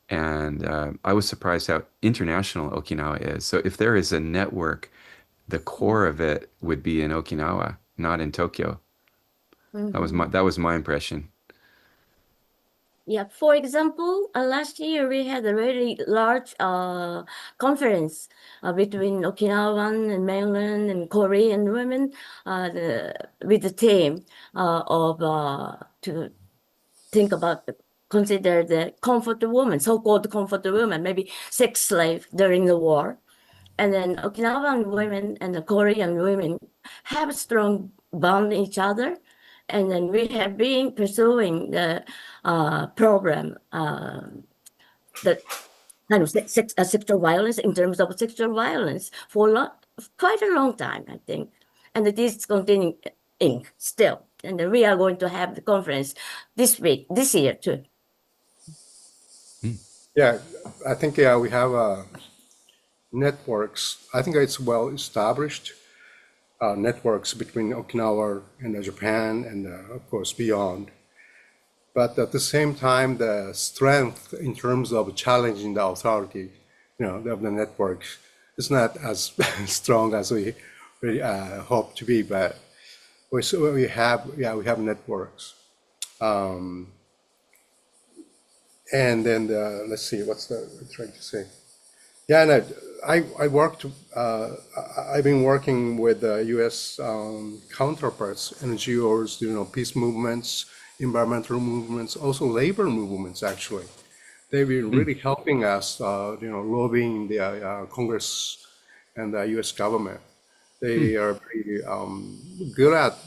And I was surprised how international Okinawa is. So if there is a network, the core of it would be in Okinawa, not in Tokyo. That was my impression. Yeah, for example, last year we had a very large conference between Okinawan and mainland and Korean women with the theme of to think about consider the comfort woman, so-called comfort woman, maybe sex slave during the war. And then Okinawan women and the Korean women have a strong bond in each other. And then we have been pursuing the program that kind of sexual violence in terms of sexual violence for quite a long time, I think. And it is continuing still. And then we are going to have the conference this year too. Yeah, I think we have networks. I think it's well established networks between Okinawa and Japan and of course beyond. But at the same time, the strength in terms of challenging the authority, of the networks is not as strong as we hope to be. But we have networks. And then let's see, what's I'm trying to say? Yeah, and I worked. I've been working with U.S. Counterparts, NGOs, peace movements, environmental movements, also labor movements. Actually, they've been really helping us, lobbying the Congress and the U.S. government. They are pretty good at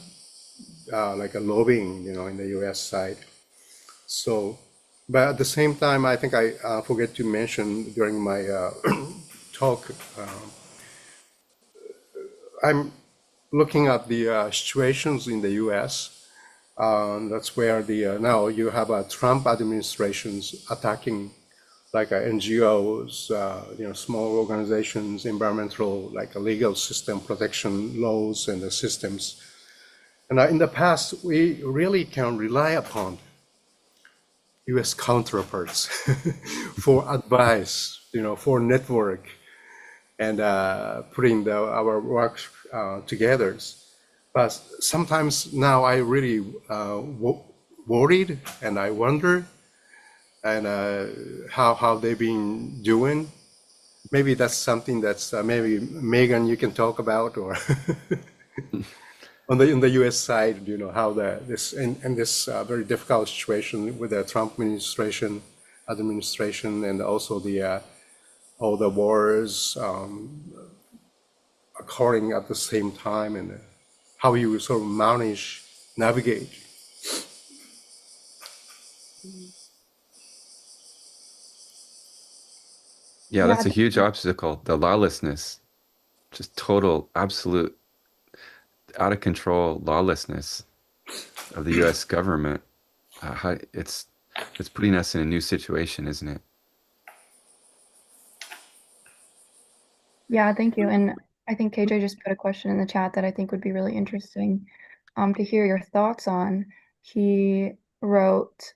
like a lobbying, in the U.S. side. So, but at the same time, I think I forget to mention during my talk, I'm looking at the situations in the U.S. That's where the now you have a Trump administrations attacking like NGOs, small organizations, environmental, like a legal system, protection laws and the systems. And in the past, we really can rely upon U.S. counterparts for advice, for network and putting our work together. But sometimes now I really worried and I wonder and how they've been doing. Maybe that's something that's maybe Megan you can talk about or on the U.S. side, how this in this very difficult situation with the Trump administration and also the all the wars occurring at the same time and how you sort of navigate. Yeah, that's a huge obstacle. The lawlessness, just total, absolute, out of control lawlessness of the U.S. government. It's putting us in a new situation, isn't it? Yeah, thank you. And I think KJ just put a question in the chat that I think would be really interesting to hear your thoughts on. He wrote,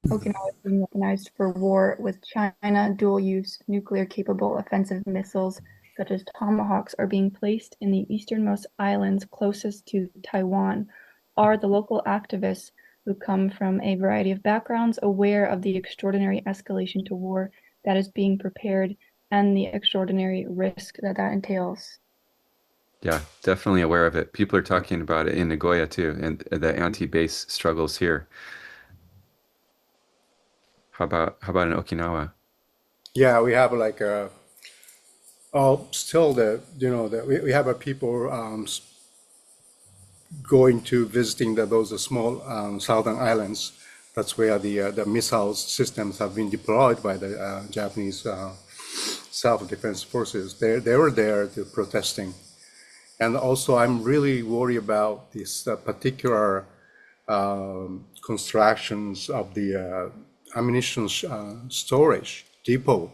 Okinawa is being weaponized for war with China. Dual-use nuclear-capable offensive missiles such as Tomahawks are being placed in the easternmost islands closest to Taiwan. Are the local activists who come from a variety of backgrounds aware of the extraordinary escalation to war that is being prepared and the extraordinary risk that entails? Yeah, definitely aware of it. People are talking about it in Nagoya too, and the anti-base struggles here. How about in Okinawa? Yeah, we have like still we have a people going to visiting those small southern islands. That's where the missile systems have been deployed by the Japanese self-defense forces. They were there to protesting. And also, I'm really worried about this particular constructions of the ammunition storage depot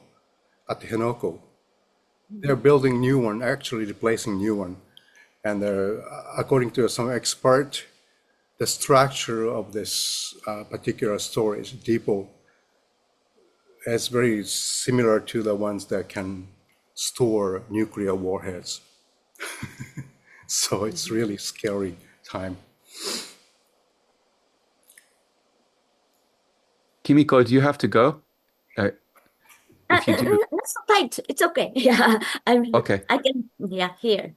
at Henoko. They're building new one, actually replacing new one. And according to some expert, the structure of this particular storage depot is very similar to the ones that can store nuclear warheads. So it's really scary time. Kimiko, do you have to go? If you do, Not so tight. It's okay. Yeah, okay. I can, hear.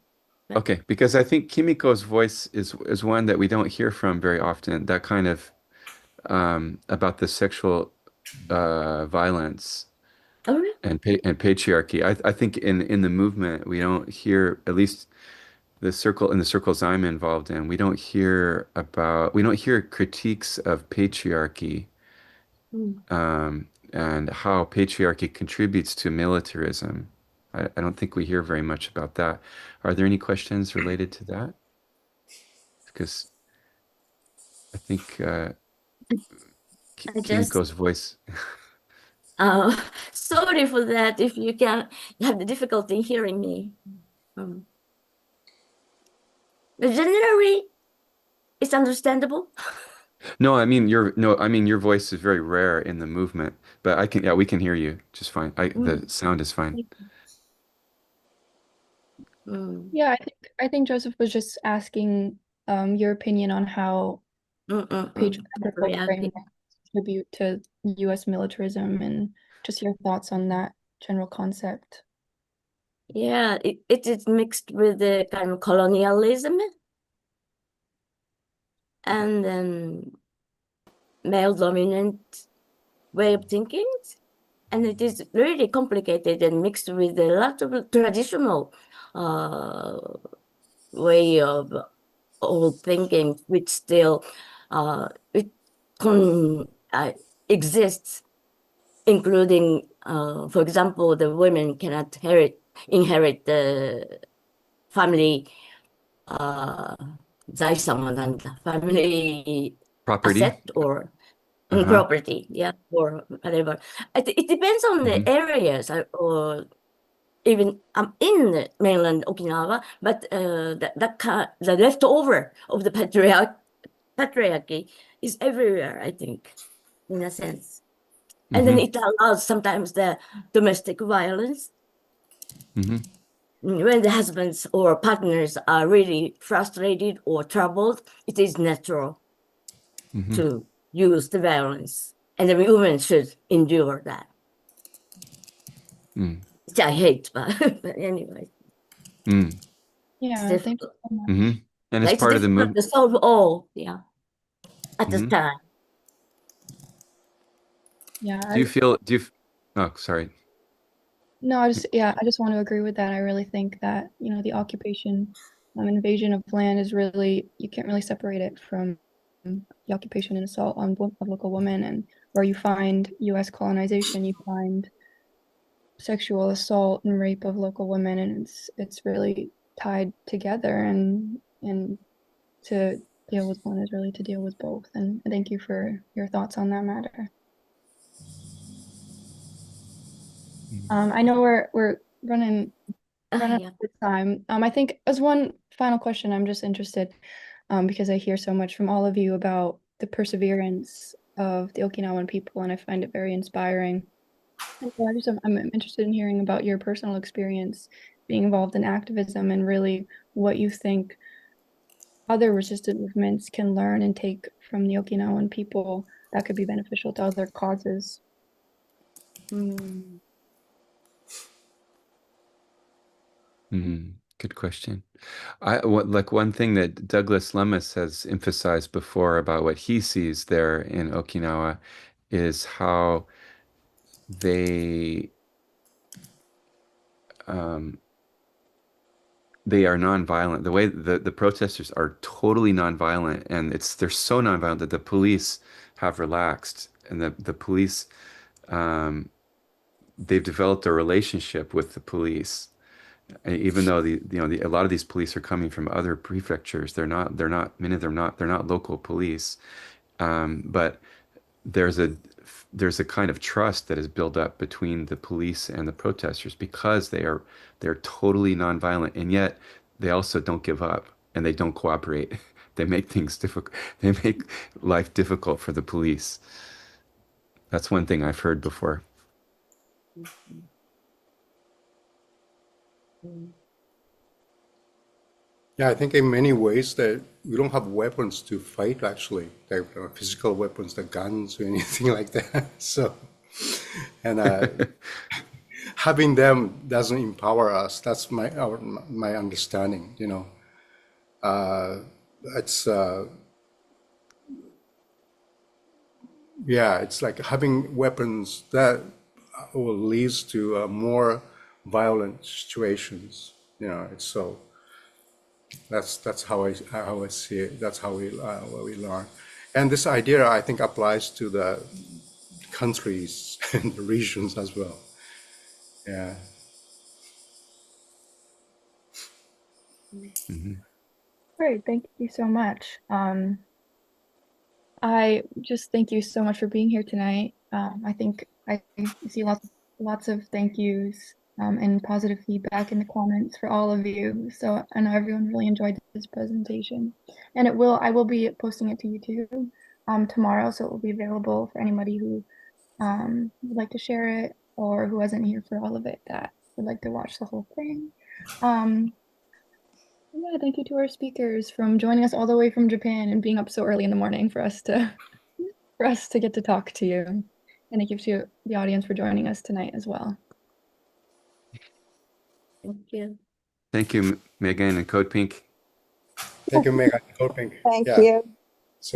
Okay, because I think Kimiko's voice is one that we don't hear from very often. That kind of about the sexual violence Oh, really? and patriarchy. I think in the movement we don't hear, at least the circles I'm involved in, we don't hear critiques of patriarchy Mm. and how patriarchy contributes to militarism. I don't think we hear very much about that. Are there any questions related to that? Because I think I just, Kimiko's voice. uh, sorry for that if you have the difficulty in hearing me. Um, but generally, it's understandable. No, I mean your voice is very rare in the movement, but yeah, we can hear you just fine. The Mm. sound is fine. Mm. Yeah, I think Joseph was just asking your opinion on how patriarchal Reality. frameworks contribute to U.S. militarism and just your thoughts on that general concept. Yeah, it is mixed with the kind of colonialism and then male dominant way of thinking. And it is really complicated and mixed with a lot of traditional uh, way of old thinking, which still it exists, including, for example, the women cannot inherit the family 財産はなんだ family Property? asset or Uh-huh. property, yeah, or whatever. It depends on the Hmm. areas or even in the mainland Okinawa, but the leftover of the patriarchy is everywhere, I think, in a sense. And then Hmm. it allows sometimes the domestic violence Hmm. when the husbands or partners are really frustrated or troubled. It is natural Hmm. to use the violence, and the women should endure that. Mm. Which I hate, but, but anyway, Mm. it's Yeah, thank you difficult. so much. Hmm. And it's It's part of the difficult move. to solve all, at the Hmm. time. Yeah, Oh, sorry. no, I just want to agree with that. I really think that, the occupation, invasion of land is really, you can't really separate it from the occupation and assault of local women, and where you find U.S. colonization, you find sexual assault and rape of local women, and it's really tied together, and to deal with one is really to deal with both. And thank you for your thoughts on that matter. I know we're running out Yeah. of time. I think as one final question, I'm just interested, because I hear so much from all of you about the perseverance of the Okinawan people, and I find it very inspiring. And so I'm interested in hearing about your personal experience being involved in activism and really what you think other resistant movements can learn and take from the Okinawan people that could be beneficial to other causes. Mm. Mm. Good question. Like one thing that Douglas Lummis has emphasized before about what he sees there in Okinawa is how they they are nonviolent. The way the protesters are totally nonviolent, and they're so nonviolent that the police have relaxed, and the police they've developed a relationship with the police. Even though a lot of these police are coming from other prefectures, many of them they're not local police, but there's a kind of trust that is built up between the police and the protesters because they're totally nonviolent, and yet they also don't give up and they don't cooperate. They make things difficult. They make life difficult for the police. That's one thing I've heard before. Yeah, I think in many ways that we don't have weapons to fight actually, like physical weapons, like guns or anything like that. So, and having them doesn't empower us. That's my understanding. It's yeah, it's like having weapons that will lead to more violent situations. It's so. That's how I see it. That's how what we learn, and this idea I think applies to the countries and the regions as well. Yeah. Great, thank you so much. I just thank you so much for being here tonight. I think I see lots of thank yous and positive feedback in the comments for all of you. So I know everyone really enjoyed this presentation, and I will be posting it to YouTube tomorrow, so it will be available for anybody who would like to share it or who wasn't here for all of it that would like to watch the whole thing. Yeah, thank you to our speakers from joining us all the way from Japan and being up so early in the morning for us to get to talk to you. And thank you to the audience for joining us tonight as well. Thank you. Thank you, Megan and Code Pink. Thank you, Megan. Hoping. Thank you.